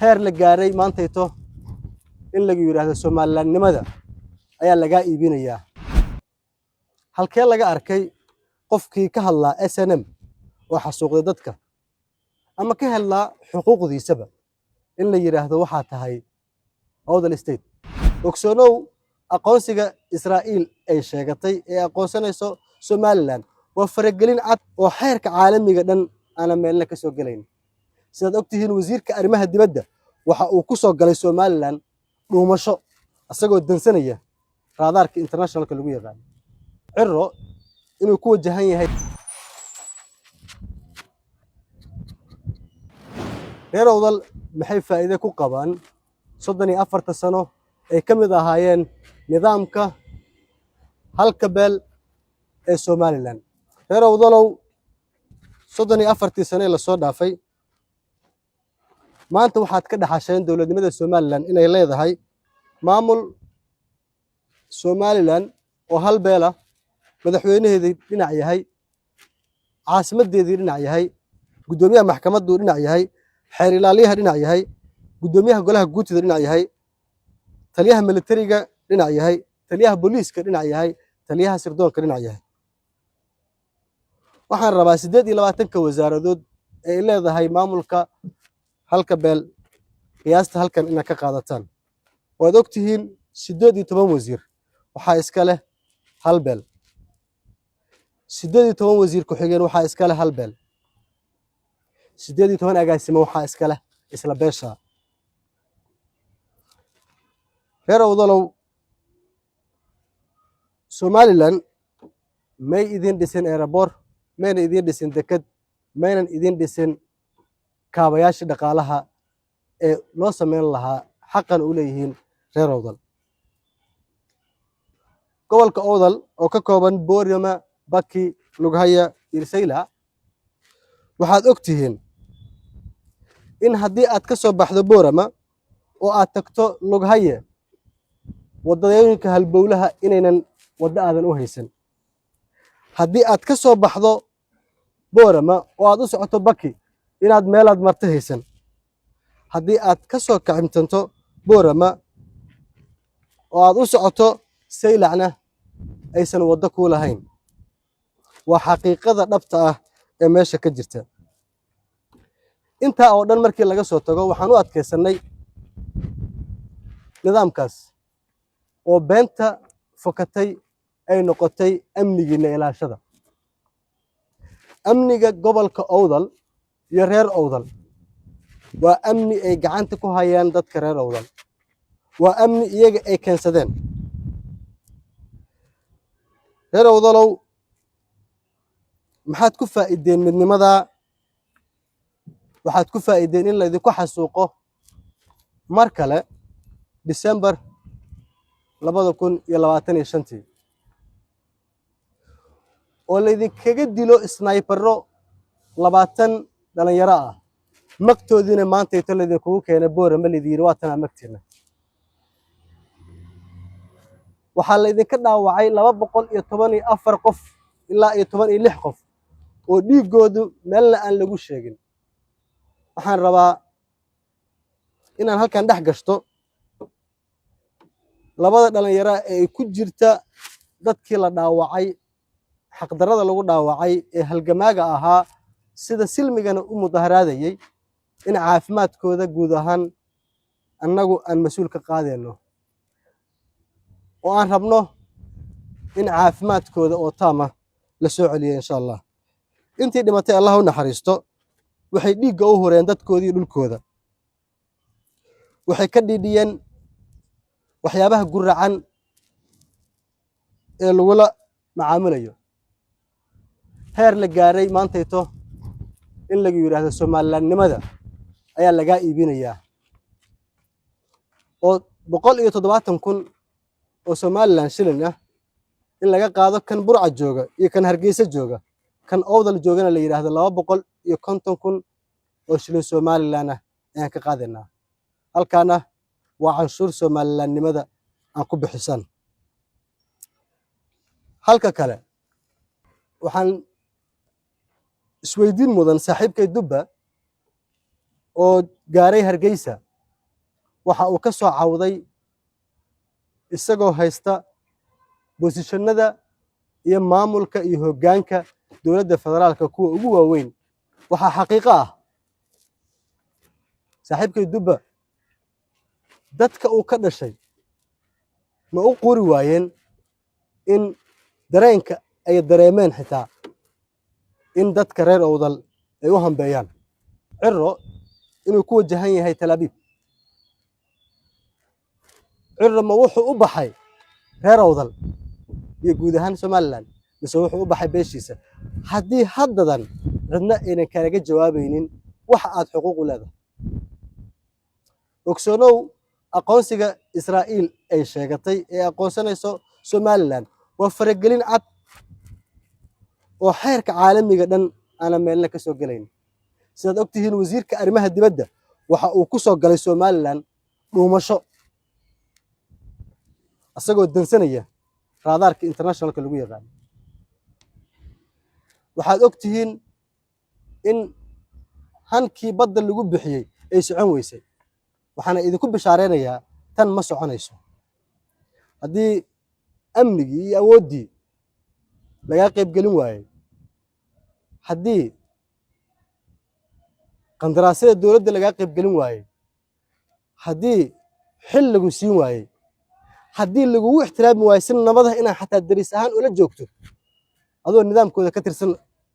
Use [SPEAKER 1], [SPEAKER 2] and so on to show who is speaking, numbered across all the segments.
[SPEAKER 1] heer la gaaray maantayto in lagu yiraahdo Soomaalilandnimada ayaa laga iibinayaa. Halkee laga arkay qofkii ka hadlaa SNM oo xasuuqday dadka ama ka hadlaa xuquuqdiisaba in la yiraahdo waxa tahay Awdal State. ogsoonow aqoonsiga Israa'iil ay sheegatay ee aqoonsanayso Somaliland waa faragelin cad oo xeerka caalamiga dhan aan meelna ka soo galayn. sidaad ogtihiin wasiirka arrimaha dibadda waxa uu ku soo galay Somaliland dhuumasho asagoo dansanaya raadaarka internationalka lagu yaqaan. Cirro inuu ku wajahan yahay reer Awdal maxay faa'iido ku qabaan 34 sano ay ka mid ahaayeen nidaamka halka beel ee Somaliland. reer Awdalow 34 sano la soo dhaafay maanta waxaad ka dhaxasheen dawladnimada Somaliland inay leedahay maamul Somaliland oo hal beela madaxweynaheedii dhinac yahay caasimadeedii dhinac yahay gudoomiyaha maxkamaddu dhinac yahay xeer ilaaliyaha dhinac yahay gudoomiyaha golaha guutida dhinac yahay taliyaha militariga dhinac yahay taliyaha booliiska dhinac yahay taliyaha sirdoonka dhinac yahay. waxaan rabaa 28 wasaaradood ay leedahay maamulka halka beel qiyaasta halkan ina ka qaadataan. waad ogtihiin 18 wasiir waxa iska leh hal beel 18 wasiir ku xigeen waxa iska leh hal beel 18 agaasimo waxa iska leh isla beesha. reer Awdalow Somaliland may idin dhisin airport mayna idin dhisin dekad maynan idin dhisin kaabayaasha dhaqaalaha ee loo sameyn lahaa xaqan u leeyihiin reer Awdal. gobolka Awdal oo ka kooban Boorama, Baki, Lughaya iyo Saylac waxaad ogtihiin in haddii aad ka soo baxdo Boorama oo aad tagto Lughaya wadooyinka halbowlaha inaynan wada aadan u haysan. haddii aad ka soo baxdo Boorama oo aad u socoto Baki inaad meelaad marto haysan. haddii aad ka soo kacimtanto Boorama oo aad u socoto Saylacna aysan wada ku lahayn. waa xaqiiqada dhabta ah ee meesha ka jirta. inta oo dhan markii laga soo tago waxaan u adkeysanay nidaamkaas oo beenta fokatay ay noqotay amnigiina ilaashada. amniga gobolka Awdal iyo reer Awdal waa amni ay gacanta ku hayaan dadka reer Awdal. waa amni iyaga ay keensadeen. reer Awdalow maxaad ku faa'iideen midnimada? waxaad ku faa'iideen in la idinku xasuuqo mar kale December 2025 oo la idinkaga dilo sniperro 20 dhalinyaro ah magtoodina maanta inta la idinkugu keenay Boorama la yiri waa tan magtiina. waxaa la idinka dhaawacay 214 qof ilaa 16 qof oo dhiigoodu meelna aan lagu sheegin. waxaan rabaa inaan halkan dhex gashto labada dhalinyaro ee ku jirta dadkii la dhaawacay xaqdarada lagu dhaawacay ee halgamaaga ahaa sida silmigana u mudaharaadayay in caafimaadkooda guud ahaan annagu aan mas'uul ka qaadeyno oo aan rabno in caafimaadkooda oo taama la soo celiyo insha Allah. intii dhimatay Allah u naxariisto waxay dhiigga u horeen dadkoodii dhulkooda. waxay ka dhidhiyeen waxyaabaha guracan ee lagula macaamilayo. heer la gaaray maantayto in lagu yiraahdo Somalilandnimada ayaa laga iibinayaa. oo 170,000 oo Somaliland shilin ah in laga qaado kan Burca jooga iyo kan Hargeysa jooga kan Awdal joogana la yiraahdo 250,000 oo shilin Somaliland ah ayaan ka qaadanaa. halkaana waa canshuur Somalilandnimada aan ku bixisan. halka kale waxaan isweydiin mudan saaxiibkay Dubba oo gaaray Hargeysa waxa uu ka soo cawday isagoo haysta boosishannada iyo maamulka iyo hoggaanka dowladda federaalka kuwa ugu waaweyn. waxaa xaqiiqo ah saaxiibkay Dubba dadka uu ka dhashay ma u quri waayeen in dareenka ay dareemeen xitaa in dadka reer Awdal ay u hambeeyaan Cirro inuu ku wajahan yahay Tel Aviv. Cirro ma wuxuu u baxay reer Awdal iyo guud ahaan Somaliland mise wuxuu u baxay beeshiisa? haddii haddadan cidna aynan kaaga jawaabaynin waxa aad xuquuq u leedahay. ogsoonow aqoonsiga Israa'iil ay sheegatay ee aqoonsanayso Somaliland waa faragelin cad oo xeerka caalamiga dhan aan meelna ka soo galayn. sidaad ogtihiin wasiirka arrimaha dibadda waxa uu ku soo galay Somaliland dhuumasho asagoo dansanaya raadaarka internationalka lagu yaqaan. waxaad ogtihiin in hankii badda lagu bixiyey ay socon weysay. waxaana idinku bishaareynaya tan ma soconayso. haddii amnigii iyo awooddii laga qayb gelin waayay, haddii qandaraasyada dowladda laga qayb gelin waayay, haddii xil lagu siin waayay, haddii lagugu ixtiraami waayo si nabadaha inaa xataa daris ahaan ula joogto adoo nidaamkooda ka tirsan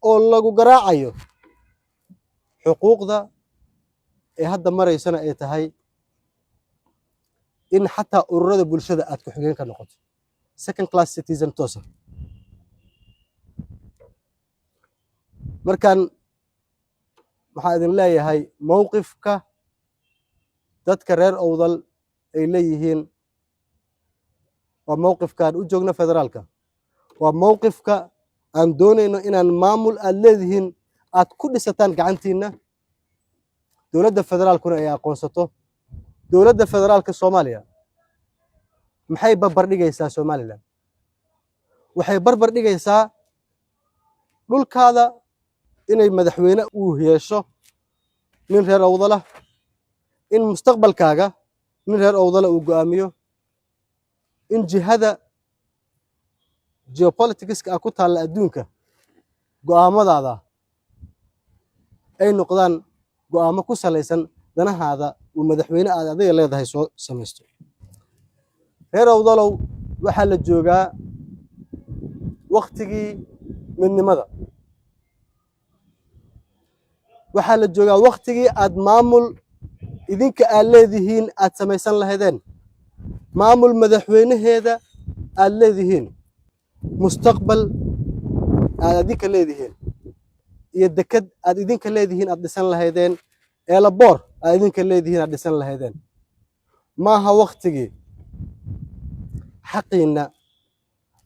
[SPEAKER 1] oo lagu garaacayo, xuquuqda ee hadda maraysana ay tahay in xataa ururada bulshada aad ku xigeen ka noqoto second class citizen toosa. markaan waxaan idin leeyahay mowqifka dadka reer Awdal ay leeyihiin waa mowqifkaan u joogno federaalka, waa mowqifka aan doonayno inaan maamul aad leedihiin aad ku dhisataan gacantiinna, dowladda federaalkuna ay aqoonsato. dowladda federaalka Soomaaliya maxay barbar dhigaysaa Somaliland? waxay barbar dhigaysaa dhulkaada inay madaxweyne uu yeesho nin reer Awdal ah, in mustaqbalkaaga nin reer Awdal uu go'aamiyo, in jihada geopoliticska ku taalla adduunka go'aamadaada ay noqdaan go'aamo ku salaysan danahaada uu madaxweyne aad adiga leedahay soo samaysto. reer Awdalow waxaa la joogaa waqtigii midnimada. waxaa la joogaa waqtigii aad maamul idinka aad leedihiin aad samaysan lahaydeen, maamul madaxweynaheeda aad leedihiin, mustaqbal aad idinka leedihiin, iyo deked aad idinka leedihiin aad dhisan lahaydeen, eelaboor aad idinka leedihiin aad dhisan lahaydeen. maaha waqtigii xaqiinna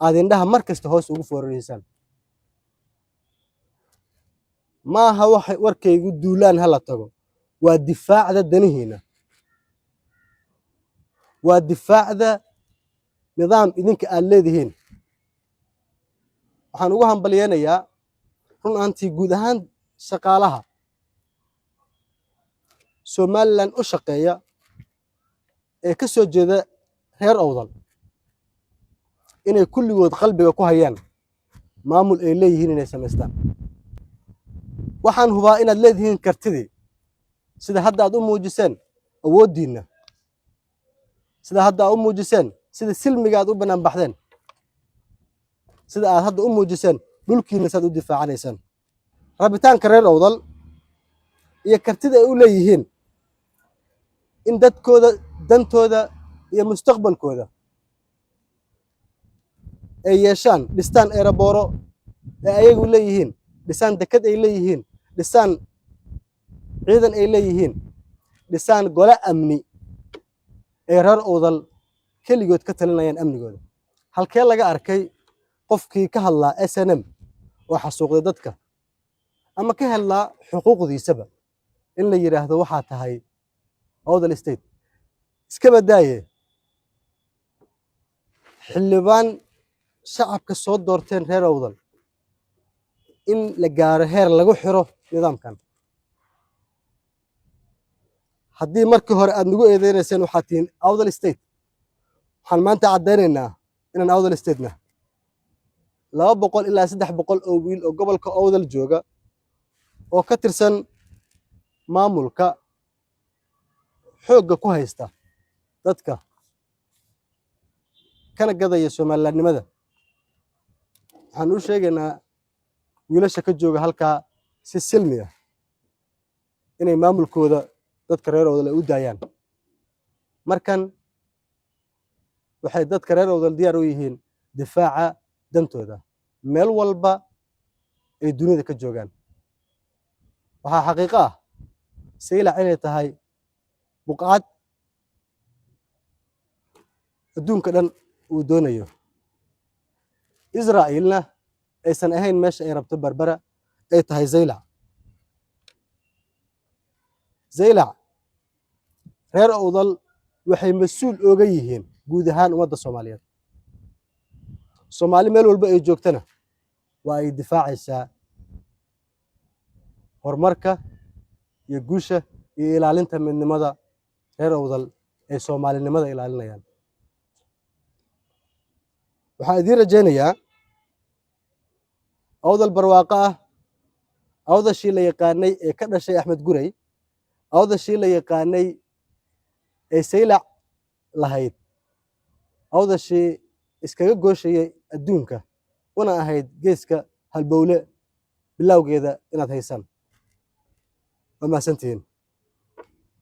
[SPEAKER 1] aad indhaha mar kasta hoos ugu fooraraysaan. maaha warkaygu duulaan hala tago, waa difaacda danihiina, waa difaacda nidaam idinka aad leedihiin. waxaan ugu hambalyeynayaa run ahaantii guud ahaan shaqaalaha Somaliland u shaqeeya ee ka soo jeeda reer Awdal inay kulligood qalbiga ku hayaan maamul ay leeyihiin inay samaystaan. waxaan hubaa inaad leedihiin kartidii, sida hadda aad u muujiseen awooddiinna, sida hadda aad u muujiseen sida silmiga aad u bannaan baxdeen, sida aad hadda u muujiseen dhulkiinna saad u difaacanaysaan. rabitaanka reer Awdal iyo kartida ay u leeyihiin in dadkooda dantooda iyo mustaqbalkooda ay yeeshaan, dhistaan eerabooro ee ayagu leeyihiin, dhisaan deked ay leeyihiin, dhisaan ciidan ay leeyihiin, dhisaan gole amni ee reer Awdal keligood ka talinayaan amnigooda. halkee laga arkay qofkii ka hadlaa SNM oo xasuuqday dadka ama ka hadlaa xuquuqdiisaba in la yiraahdo waxaa tahay Awdal State? iska badaaye xildhibaan shacabka soo doorteen reer Awdal in la gaaro heer lagu xiro nidaamkan. haddii markii hore aad nagu eedeynayseen waxaad tihiin awdal state waxaan maanta caddaynaynaa inaan awdal statena 200 ilaa 300 oo wiil oo gobolka awdal jooga oo ka tirsan maamulka xoogga ku haysta dadka kana gadaya Soomaalilandnimada waxaan u sheegaynaa wiilasha ka jooga halkaa si silmi ah inay maamulkooda dadka reer awdal u daayaan markan waxay dadka reer awdal diyaar u yihiin difaaca dantooda meel walba ay dunida ka joogaan waxaa xaqiiqo ah saylac inay tahay buqcad adduunka dhan uu doonayo Israa'iilna aysan ahayn meesha ay rabto Berbera ay tahay Zaylac reer awdal waxay mas'uul ooga yihiin guud ahaan ummadda Soomaaliyeed Soomaali meel walba ay joogtana waa ay difaacaysaa horumarka iyo guusha iyo ilaalinta midnimada reer awdal ee Soomaalinimada ilaalinayaan waxaan idin rajaynayaa awdal barwaaqo ah awdashii la yaqaanay ee ka dhashay Axmed Guray awdashii la yaqaanay ee Saylac lahayd awdashii iskaga gooshayay adduunka una ahayd geeska halbowle bilowgeeda inaad haysan waa mahadsantihiin